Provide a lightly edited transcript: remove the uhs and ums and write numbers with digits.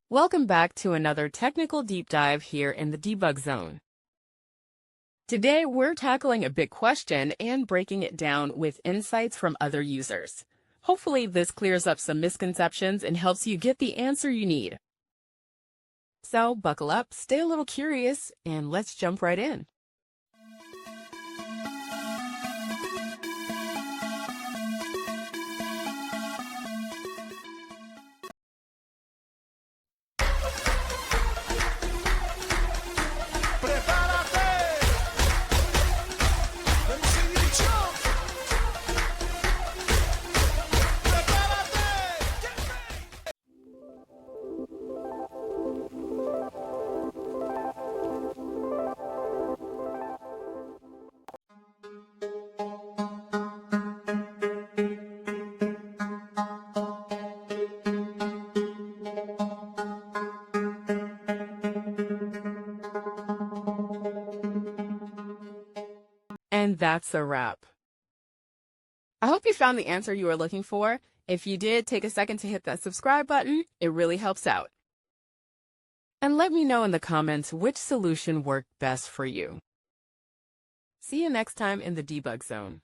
Welcome back to another technical deep dive here in the debug zone. Today, we're tackling a big question and breaking it down with insights from other users. Hopefully, this clears up some misconceptions and helps you get the answer you need. So, buckle up, stay a little curious, and let's jump right in. And that's a wrap. I hope you found the answer you were looking for. If you did, take a second to hit that subscribe button. It really helps out. And let me know in the comments which solution worked best for you. See you next time in the debug zone.